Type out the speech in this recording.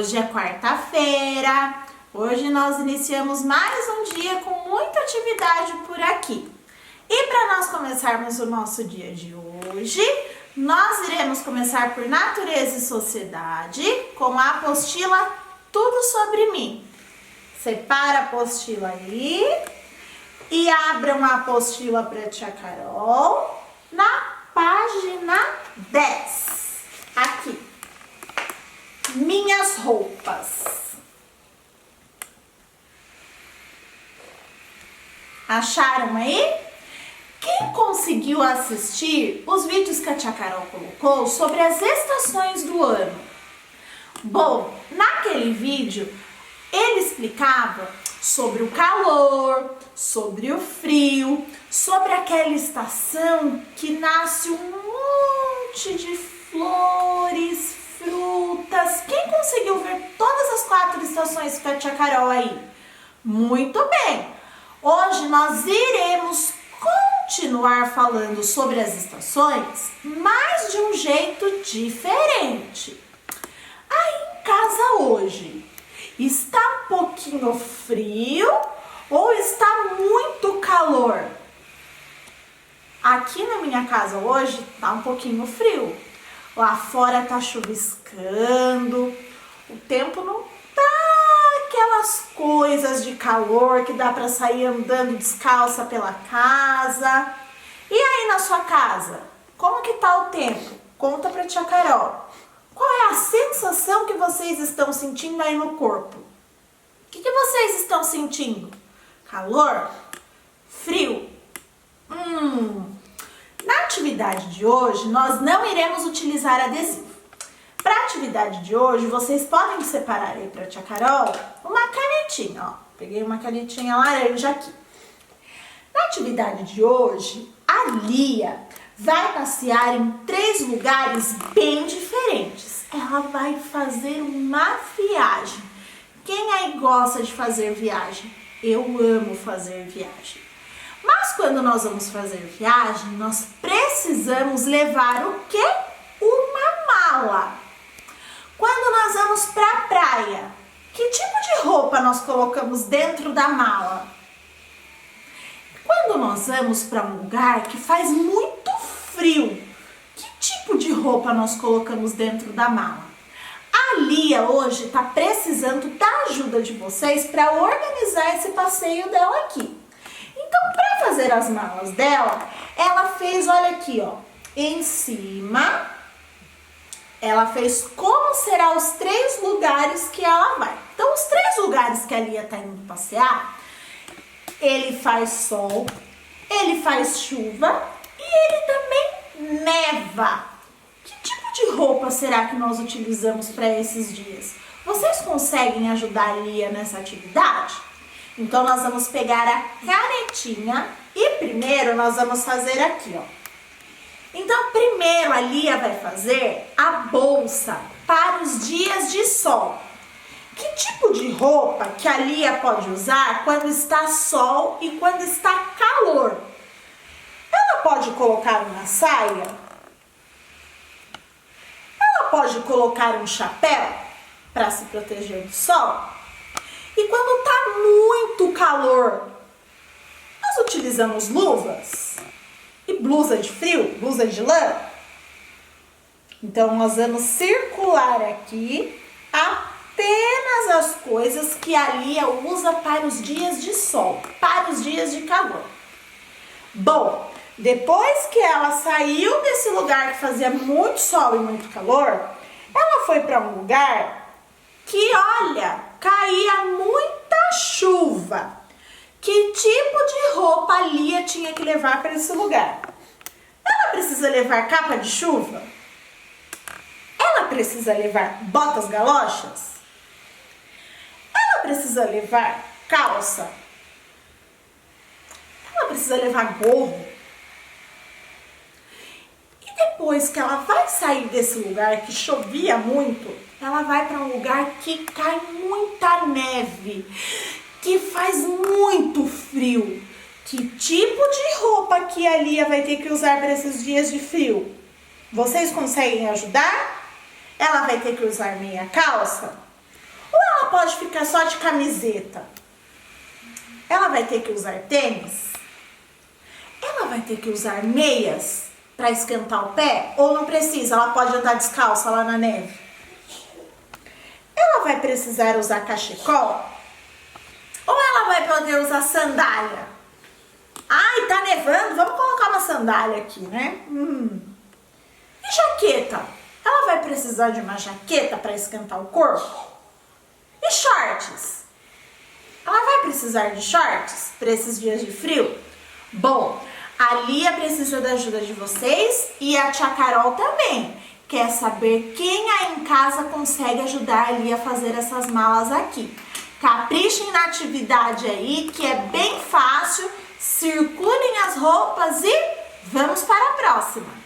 Hoje é quarta-feira, hoje nós iniciamos mais um dia com muita atividade por aqui. E para nós começarmos o nosso dia de hoje, nós iremos começar por Natureza e Sociedade com a apostila Tudo Sobre Mim. Separa a apostila aí e abram a apostila para a tia Carol na página 10. Aqui. Minhas roupas. Acharam aí? Quem conseguiu assistir os vídeos que a tia Carol colocou sobre as estações do ano? Bom, naquele vídeo ele explicava sobre o calor, sobre o frio, sobre aquela estação que nasce um monte de flores, frutas. Quem conseguiu ver todas as 4 estações com a tia Carol aí? Muito bem! Hoje nós iremos continuar falando sobre as estações, mas de um jeito diferente. Aí em casa hoje, está um pouquinho frio ou está muito calor? Aqui na minha casa hoje está um pouquinho frio. Lá fora tá chuviscando, o tempo não tá aquelas coisas de calor que dá para sair andando descalça pela casa. E aí na sua casa, como que tá o tempo? Conta pra tia Carol. Qual é a sensação que vocês estão sentindo aí no corpo? O que vocês estão sentindo? Calor? Frio? Na atividade de hoje, nós não iremos utilizar adesivo. Para a atividade de hoje, vocês podem separar aí para a tia Carol uma canetinha, ó. Peguei uma canetinha laranja aqui. Na atividade de hoje, a Lia vai passear em 3 lugares bem diferentes. Ela vai fazer uma viagem. Quem aí gosta de fazer viagem? Eu amo fazer viagem. Mas quando nós vamos fazer viagem, nós precisamos levar o quê? Uma mala. Quando nós vamos para a praia, que tipo de roupa nós colocamos dentro da mala? Quando nós vamos para um lugar que faz muito frio, que tipo de roupa nós colocamos dentro da mala? A Lia hoje está precisando da ajuda de vocês para organizar esse passeio dela aqui. Então, para fazer as malas dela, ela fez, olha aqui, ó, em cima, ela fez como serão os 3 lugares que ela vai. Então, os 3 lugares que a Lia tá indo passear, ele faz sol, ele faz chuva e ele também neva. Que tipo de roupa será que nós utilizamos para esses dias? Vocês conseguem ajudar a Lia nessa atividade? Então, nós vamos pegar a canetinha e primeiro nós vamos fazer aqui, ó. Então, primeiro a Lia vai fazer a bolsa para os dias de sol. Que tipo de roupa que a Lia pode usar quando está sol e quando está calor? Ela pode colocar uma saia? Ela pode colocar um chapéu para se proteger do sol? E quando está muito calor, nós utilizamos luvas e blusa de frio, blusa de lã. Então, nós vamos circular aqui apenas as coisas que a Lia usa para os dias de sol, para os dias de calor. Bom, depois que ela saiu desse lugar que fazia muito sol e muito calor, ela foi para um lugar que, olha, caía muita chuva. Que tipo de roupa a Lia tinha que levar para esse lugar? Ela precisa levar capa de chuva? Ela precisa levar botas galochas? Ela precisa levar calça? Ela precisa levar gorro? E depois que ela vai sair desse lugar que chovia muito, ela vai para um lugar que cai muita neve, que faz muito frio. Que tipo de roupa que a Lia vai ter que usar para esses dias de frio? Vocês conseguem ajudar? Ela vai ter que usar meia calça? pode ficar só de camiseta? Ela vai ter que usar tênis? Ela vai ter que usar meias para esquentar o pé? Ou não precisa? Ela pode andar descalça lá na neve? Ela vai precisar usar cachecol? Ou ela vai poder usar sandália? Ai, tá nevando, vamos colocar uma sandália aqui, né? E jaqueta? Ela vai precisar de uma jaqueta para esquentar o corpo? E shorts? Ela vai precisar de shorts para esses dias de frio? Bom, a Lia precisa da ajuda de vocês e a tia Carol também. Quer saber quem aí em casa consegue ajudar a Lia a fazer essas malas aqui? Caprichem na atividade aí, que é bem fácil. Circulem as roupas e vamos para a próxima!